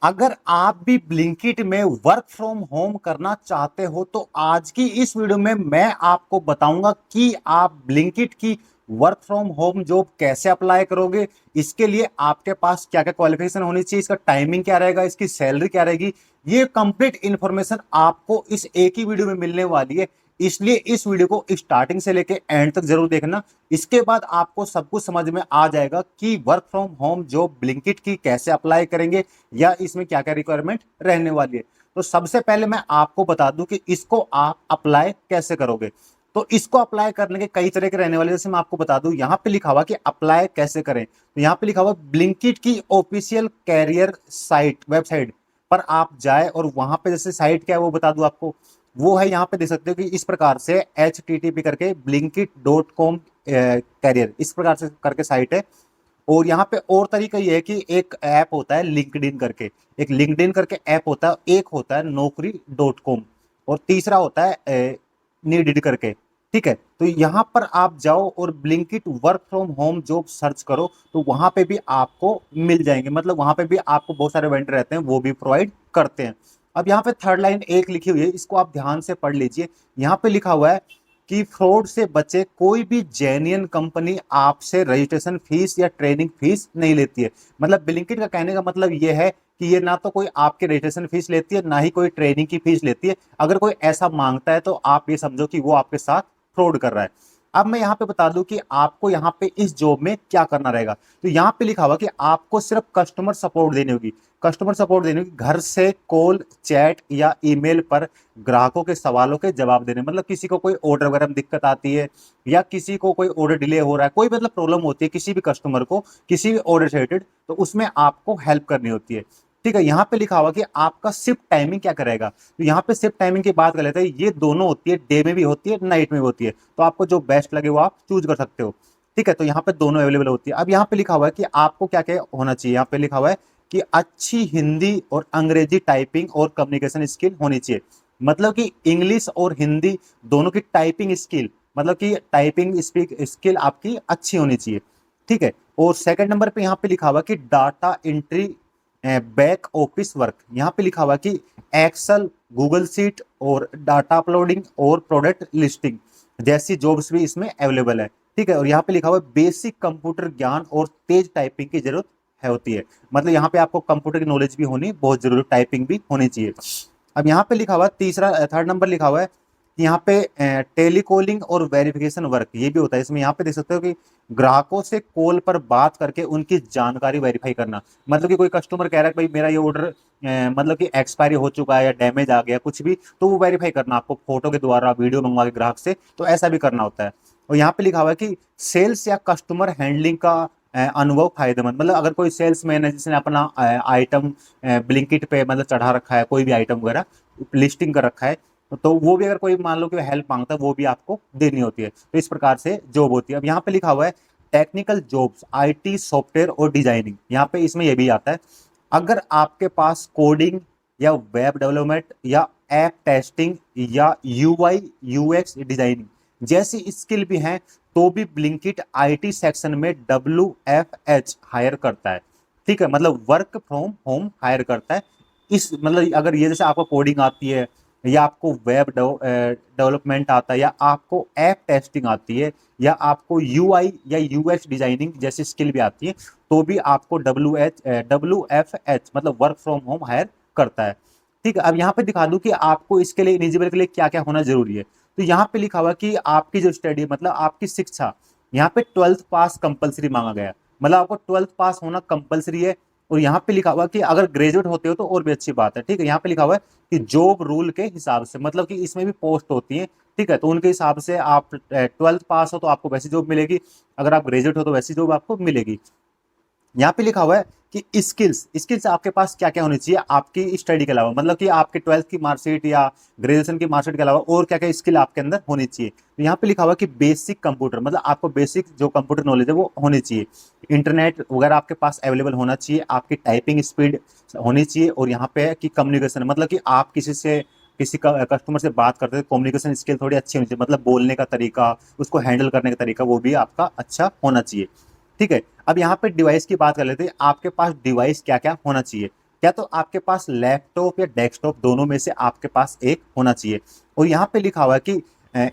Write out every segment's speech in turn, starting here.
अगर आप भी ब्लिंकिट में वर्क फ्रॉम होम करना चाहते हो तो आज की इस वीडियो में मैं आपको बताऊंगा कि आप ब्लिंकिट की वर्क फ्रॉम होम जॉब कैसे अप्लाई करोगे। इसके लिए आपके पास क्या क्या क्वालिफिकेशन होनी चाहिए, इसका टाइमिंग क्या रहेगा, इसकी सैलरी क्या रहेगी, ये कंप्लीट इंफॉर्मेशन आपको इस एक ही वीडियो में मिलने वाली है। इसलिए इस वीडियो को स्टार्टिंग से लेके एंड तक जरूर देखना। इसके बाद आपको सब कुछ समझ में आ जाएगा कि work from home job Blinkit की कैसे अप्लाई करेंगे या इसमें क्या क्या रिक्वायरमेंट रहने वाली है। तो सबसे पहले मैं आपको बता दूं कि इसको आप अप्लाई कैसे करोगे। तो इसको अप्लाई करने के कई तरह के रहने वाले, जैसे मैं आपको बता दूं, यहां पे लिखा हुआ कि अप्लाई कैसे करें। तो यहां पे लिखा हुआ ब्लिंकिट की ऑफिशियल कैरियर साइट वेबसाइट पर आप जाए और वहां पे जैसे साइट क्या है वो बता दूं आपको। वो है, यहाँ पे देख सकते हो कि इस प्रकार से HTTP करके blinkit.com कैरियर, इस प्रकार से करके साइट है। और यहाँ पे और तरीका ये है कि एक ऐप होता है लिंक्डइन करके, एक लिंक्डइन करके ऐप होता है, एक होता है नौकरी.com और तीसरा होता है नीडिड करके। ठीक है, तो यहाँ पर आप जाओ और Blinkit work from home job search करो तो वहां पे भी आपको मिल जाएंगे। मतलब वहां पे भी आपको बहुत सारे वेंडर रहते हैं, वो भी प्रोवाइड करते हैं। अब यहाँ पे थर्ड लाइन एक लिखी हुई है, इसको आप ध्यान से पढ़ लीजिए। यहाँ पे लिखा हुआ है कि फ्रॉड से बचे, कोई भी जेन्युइन कंपनी आपसे रजिस्ट्रेशन फीस या ट्रेनिंग फीस नहीं लेती है। मतलब ब्लिंकिट का कहने का मतलब ये है कि ये ना तो कोई आपके रजिस्ट्रेशन फीस लेती है, ना ही कोई ट्रेनिंग की फीस लेती है। अगर कोई ऐसा मांगता है तो आप ये समझो कि वो आपके साथ फ्रॉड कर रहा है। अब मैं यहाँ पे बता दूं कि आपको यहाँ पे इस जॉब में क्या करना रहेगा। तो यहाँ पे लिखा हुआ कि आपको सिर्फ कस्टमर सपोर्ट देनी होगी। कस्टमर सपोर्ट देनी होगी, घर से कॉल, चैट या ईमेल पर ग्राहकों के सवालों के जवाब देने। मतलब किसी को कोई ऑर्डर वगैरह में दिक्कत आती है या किसी को कोई ऑर्डर डिले हो रहा है, कोई मतलब प्रॉब्लम होती है किसी भी कस्टमर को किसी भी ऑर्डर से रिलेटेड, तो उसमें आपको हेल्प करनी होती है। ठीक है, यहाँ पे लिखा हुआ कि आपका शिफ्ट टाइमिंग क्या करेगा। तो यहाँ पे शिफ्ट टाइमिंग की बात कर लेते हैं। ये दोनों होती है, डे में भी होती है, नाइट में भी होती है। तो आपको जो बेस्ट लगे वो आप चूज कर सकते हो। ठीक है, तो यहाँ पे दोनों अवेलेबल होती है। अब यहाँ पे लिखा हुआ है कि आपको क्या क्या होना चाहिए। यहाँ पे लिखा हुआ है कि अच्छी हिंदी और अंग्रेजी टाइपिंग और कम्युनिकेशन स्किल होनी चाहिए। मतलब कि इंग्लिश और हिंदी दोनों की टाइपिंग स्किल, मतलब कि टाइपिंग स्पीक स्किल आपकी अच्छी होनी चाहिए। ठीक है, और सेकंड नंबर पे यहाँ पे लिखा हुआ कि data entry, back office work. यहाँ पे लिखा हुआ कि एक्सेल, गूगल सीट और डाटा अपलोडिंग और प्रोडक्ट लिस्टिंग जैसी जॉब्स भी इसमें अवेलेबल है। ठीक है, और यहाँ पे लिखा हुआ है बेसिक कंप्यूटर ज्ञान और तेज टाइपिंग की जरूरत है होती है। मतलब यहाँ पे आपको कंप्यूटर की नॉलेज भी होनी बहुत जरूरी, टाइपिंग भी होनी चाहिए। अब यहाँ पे लिखा हुआ है तीसरा, थर्ड नंबर लिखा हुआ है कि यहाँ पे टेलीकॉलिंग और वेरिफिकेशन वर्क ये भी होता है। इसमें यहाँ पे देख सकते हो कि ग्राहकों से कॉल पर बात करके उनकी जानकारी वेरीफाई करना। मतलब कि कोई कस्टमर कह रहा है भाई मेरा ये ऑर्डर मतलब कि एक्सपायरी हो चुका है या डैमेज आ गया कुछ भी, तो वो वेरीफाई करना आपको फोटो के द्वारा, वीडियो मंगवा के ग्राहक से, तो ऐसा भी करना होता है। और यहाँ पे लिखा हुआ है कि सेल्स या कस्टमर हैंडलिंग का अनुभव फायदेमंद। मतलब अगर कोई सेल्समैन है जिसने अपना आइटम ब्लिंकिट पे मतलब चढ़ा रखा है, कोई भी आइटम वगैरह लिस्टिंग कर रखा है, तो वो भी अगर कोई मान लो कि हेल्प मांगता है वो भी आपको देनी होती है। तो इस प्रकार से जॉब होती है। अब यहाँ पे लिखा हुआ है टेक्निकल जॉब्स, IT सॉफ्टवेयर और डिजाइनिंग। यहाँ पे इसमें यह भी आता है अगर आपके पास कोडिंग या वेब डेवलपमेंट या ऐप टेस्टिंग या UI UX डिजाइनिंग जैसी स्किल भी हैं तो भी ब्लिंकिट IT सेक्शन में WFH हायर करता है। ठीक है, मतलब वर्क फ्रॉम होम हायर करता है। इस मतलब अगर ये जैसे आपको कोडिंग आती है या आपको वेब डेवलपमेंट आता है या आपको ऐप टेस्टिंग आती है या आपको UI या UX डिजाइनिंग जैसी स्किल भी आती है, तो भी आपको WFH मतलब वर्क फ्रॉम होम हायर करता है। ठीक है, अब यहाँ पे दिखा दूं कि आपको इसके लिए एलिजिबल के लिए क्या क्या होना जरूरी है। तो यहाँ पे लिखा हुआ कि आपकी जो स्टडी मतलब आपकी शिक्षा, यहाँ पे 12th पास कंपलसरी मांगा गया। मतलब आपको 12th पास होना कंपलसरी है। और यहाँ पे लिखा हुआ कि अगर ग्रेजुएट होते हो तो और भी अच्छी बात है। ठीक है, यहाँ पे लिखा हुआ है कि जॉब रूल के हिसाब से, मतलब कि इसमें भी पोस्ट होती है। ठीक है, तो उनके हिसाब से आप 12th पास हो तो आपको वैसी जॉब मिलेगी, अगर आप ग्रेजुएट हो तो वैसी जॉब आपको मिलेगी। यहाँ पे लिखा हुआ है कि स्किल्स, स्किल्स आपके पास क्या क्या होनी चाहिए आपकी स्टडी के अलावा। मतलब कि आपके 12th की मार्कशीट या ग्रेजुएशन की मार्कशीट के अलावा और क्या क्या स्किल आपके अंदर होनी चाहिए। तो यहाँ पे लिखा हुआ है कि बेसिक कंप्यूटर, मतलब आपको बेसिक जो कंप्यूटर नॉलेज है वो होनी चाहिए। इंटरनेट वगैरह आपके पास अवेलेबल होना चाहिए, आपकी टाइपिंग स्पीड होनी चाहिए। और यहाँ पे है कि कम्युनिकेशन, मतलब कि आप किसी कस्टमर से बात करते हैं, कम्युनिकेशन स्किल थोड़ी अच्छी होनी चाहिए। मतलब बोलने का तरीका, उसको हैंडल करने का तरीका वो भी आपका अच्छा होना चाहिए। ठीक है, अब यहाँ पे डिवाइस की बात कर लेते हैं, आपके पास डिवाइस क्या क्या होना चाहिए। क्या तो आपके पास लैपटॉप या डेस्कटॉप दोनों में से आपके पास एक होना चाहिए। और यहाँ पे लिखा हुआ है कि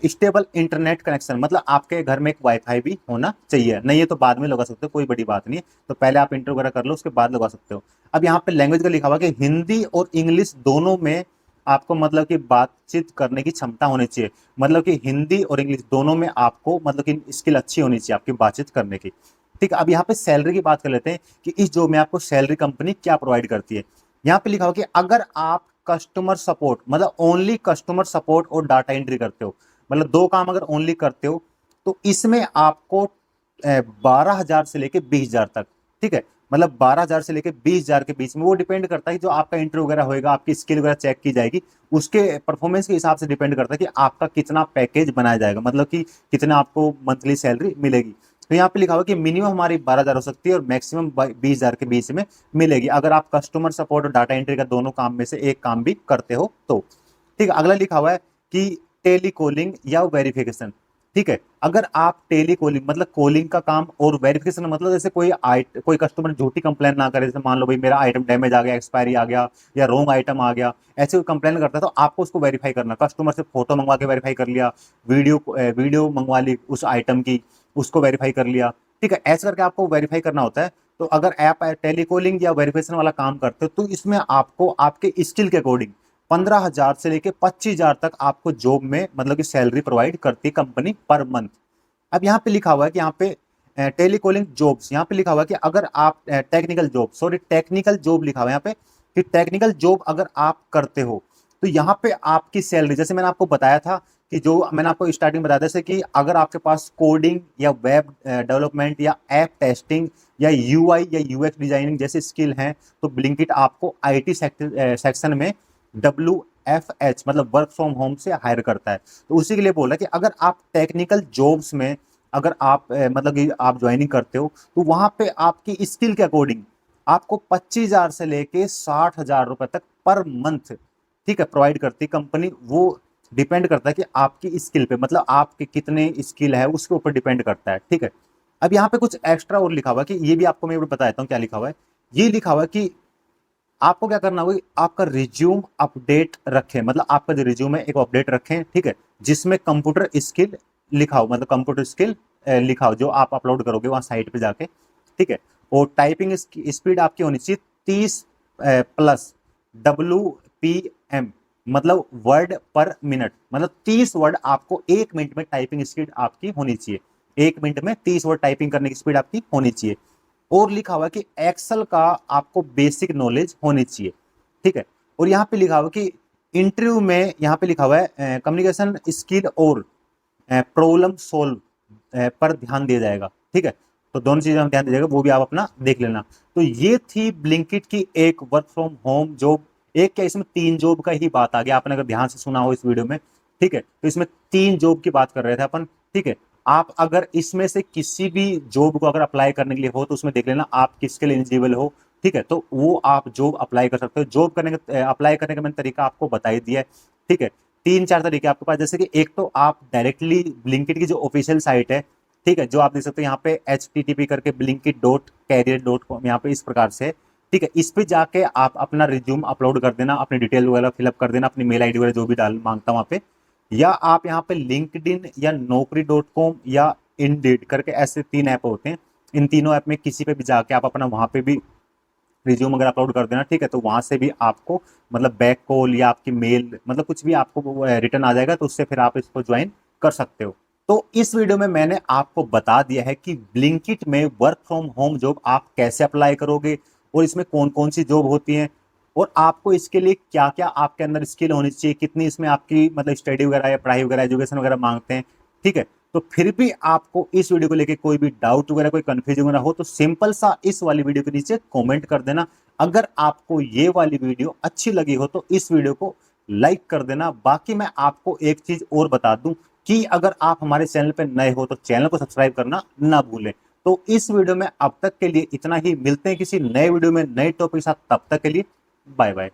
स्टेबल इंटरनेट कनेक्शन, मतलब आपके घर में एक वाईफाई भी होना चाहिए। नहीं, ये तो बाद में लगा सकते हो, कोई बड़ी बात नहीं है, तो पहले आप इंटर वगैरह कर लो, उसके बाद लगा सकते हो। अब यहाँ पे लैंग्वेज का लिखा हुआ कि हिंदी और इंग्लिश दोनों में आपको मतलब कि बातचीत करने की क्षमता होनी चाहिए। मतलब कि हिंदी और इंग्लिश दोनों में आपको मतलब कि स्किल अच्छी होनी चाहिए आपकी बातचीत करने की। ठीक है, अब यहाँ पे सैलरी की बात कर लेते हैं कि इस जॉब में आपको सैलरी कंपनी क्या प्रोवाइड करती है। यहाँ पे लिखा हुआ कि अगर आप कस्टमर सपोर्ट, मतलब ओनली कस्टमर सपोर्ट और डाटा एंट्री करते हो, मतलब दो काम अगर ओनली करते हो, तो इसमें आपको 12,000 से लेके 20,000 तक। ठीक है, मतलब 12,000 से लेके 20,000 के बीच में, वो डिपेंड करता है कि जो आपका इंटरव्यू वगैरह होएगा, आपकी स्किल वगैरह चेक की जाएगी, उसके परफॉर्मेंस के हिसाब से डिपेंड करता है कि आपका कितना पैकेज बनाया जाएगा, मतलब कि कितना आपको मंथली सैलरी मिलेगी। तो यहाँ पे लिखा हुआ कि मिनिमम हमारी 12,000 हो सकती है और मैक्सिमम 20,000 के बीच में मिलेगी, अगर आप कस्टमर सपोर्ट और डाटा एंट्री का दोनों काम में से एक काम भी करते हो तो। ठीक है, अगला लिखा हुआ है कि टेलीकॉलिंग या वेरिफिकेशन। ठीक है, अगर आप टेलीकॉलिंग मतलब कॉलिंग का काम, और वेरिफिकेशन मतलब जैसे कोई कस्टमर झूठी कंप्लेन ना करे, जैसे मान लो भाई मेरा आइटम डैमेज आ गया, एक्सपायरी आ गया, या रॉन्ग आइटम आ गया, ऐसे कोई कंप्लेन करता है तो आपको उसको वेरीफाई करना। कस्टमर से फोटो मंगवा के वेरीफाई कर लिया, वीडियो मंगवा ली उस आइटम की, उसको वेरीफाई कर लिया। ठीक है, ऐसा करके आपको वेरीफाई करना होता है। तो अगर आप टेलीकॉलिंग या वेरिफिकेशन वाला काम करते हो तो इसमें आपको आपके स्किल के अकॉर्डिंग 15,000 से लेके 25,000 तक आपको जॉब में मतलब कि सैलरी प्रोवाइड करती है कंपनी पर मंथ। अब यहाँ पे लिखा हुआ है कि यहाँ पे टेलीकॉलिंग जॉब्स, यहाँ पे लिखा हुआ है कि अगर आप टेक्निकल जॉब लिखा हुआ है यहाँ पे कि टेक्निकल जॉब अगर आप करते हो तो यहाँ पे आपकी सैलरी, जैसे मैंने आपको बताया था कि जो मैंने आपको स्टार्टिंग बताया था, जैसे कि अगर आपके पास कोडिंग या वेब डेवलपमेंट या ऐप टेस्टिंग या यूआई या यूएक्स डिजाइनिंग जैसे स्किल हैं, तो ब्लिंकिट आपको आईटी सेक्शन में WFH मतलब वर्क फ्रॉम होम से हायर करता है। तो उसी के लिए बोला कि अगर आप टेक्निकल जॉब्स में अगर आप मतलब कि आप ज्वाइनिंग करते हो तो वहां पे आपकी स्किल के अकॉर्डिंग आपको 25,000 से लेके 60,000 रुपए तक पर मंथ, ठीक है, प्रोवाइड करती है कंपनी। वो डिपेंड करता है कि आपकी स्किल पे, मतलब आपके कितने स्किल है उसके ऊपर डिपेंड करता है। ठीक है, अब यहाँ पे कुछ एक्स्ट्रा और लिखा हुआ है कि ये भी आपको मैं बता देता हूँ क्या लिखा हुआ है। ये लिखा हुआ है कि आपको क्या करना होगा, आपका रिज्यूम अपडेट रखें, मतलब आपका जो रिज्यूम है एक अपडेट रखें। ठीक है, जिसमें कंप्यूटर स्किल लिखा हो, मतलब कंप्यूटर स्किल लिखा हो जो आप अपलोड करोगे वहां साइट पे जाके। ठीक है, और टाइपिंग स्पीड आपकी होनी चाहिए 30 प्लस WPM, मतलब वर्ड पर मिनट, मतलब 30 वर्ड आपको एक मिनट में टाइपिंग स्पीड आपकी होनी चाहिए। एक मिनट में 30 वर्ड टाइपिंग करने की स्पीड आपकी होनी चाहिए। और लिखा हुआ है कि एक्सेल का आपको बेसिक नॉलेज होनी चाहिए। ठीक है, और यहाँ पे लिखा हुआ कि इंटरव्यू में यहाँ पे लिखा हुआ है कम्युनिकेशन स्किल और प्रॉब्लम सोल्व पर ध्यान दिया जाएगा। ठीक है, तो दोनों चीजें हम ध्यान दिया जाएगा, वो भी आप अपना देख लेना। तो ये थी ब्लिंकिट की एक वर्क फ्रॉम होम जॉब। एक क्या, इसमें 3 जॉब का ही बात आ गया, आपने अगर ध्यान से सुना हो इस वीडियो में। ठीक है, तो इसमें 3 जॉब की बात कर रहे थे अपन। ठीक है, आप अगर इसमें से किसी भी जॉब को अगर अप्लाई करने के लिए हो तो उसमें देख लेना आप किसके लिए एलिजिबल हो। ठीक है, तो वो आप जॉब अप्लाई कर सकते हो। जॉब करने का अप्लाई करने का मैंने तरीका आपको बता ही दिया है। ठीक है, 3-4 तरीके आपके पास, जैसे कि एक तो आप डायरेक्टली ब्लिंकिट की जो ऑफिशियल साइट है, ठीक है, जो आप देख सकते हो यहाँ पे HTTP करके blinkit.career.com, यहाँ पे इस प्रकार से। ठीक है, इस पे जाके आप अपना रिज्यूम अपलोड कर देना, अपनी डिटेल वगैरह फिलअप कर देना, अपनी मेल आईडी वगैरह जो भी डाल मांगता हूँ वहाँ पे। या आप यहाँ पे लिंक्डइन या Naukri.com या इंडीड करके ऐसे 3 ऐप होते हैं। इन तीनों ऐप में किसी पे भी जाके आप अपना वहां पे भी रिज्यूम अगर अपलोड कर देना, ठीक है, तो वहां से भी आपको मतलब बैक कॉल या आपकी मेल, मतलब कुछ भी आपको रिटर्न आ जाएगा, तो उससे फिर आप इसको ज्वाइन कर सकते हो। तो इस वीडियो में मैंने आपको बता दिया है कि ब्लिंकिट में वर्क फ्रॉम होम जॉब आप कैसे अप्लाई करोगे और इसमें कौन कौन सी जॉब होती हैं, और आपको इसके लिए क्या क्या आपके अंदर स्किल होनी चाहिए, कितनी इसमें आपकी मतलब स्टडी वगैरह या पढ़ाई वगैरह एजुकेशन वगैरह मांगते हैं। ठीक है, तो फिर भी आपको इस वीडियो को लेके कोई भी डाउट वगैरह कोई कंफ्यूजन वगैरह हो तो सिंपल सा इस वाली वीडियो के नीचे कमेंट कर देना। अगर आपको ये वाली वीडियो अच्छी लगी हो तो इस वीडियो को लाइक कर देना। बाकी मैं आपको एक चीज और बता दूं कि अगर आप हमारे चैनल पर नए हो तो चैनल को सब्सक्राइब करना ना भूलें। तो इस वीडियो में अब तक के लिए इतना ही, मिलते हैं किसी नए वीडियो में नए टॉपिक के साथ, तब तक के लिए बाय बाय।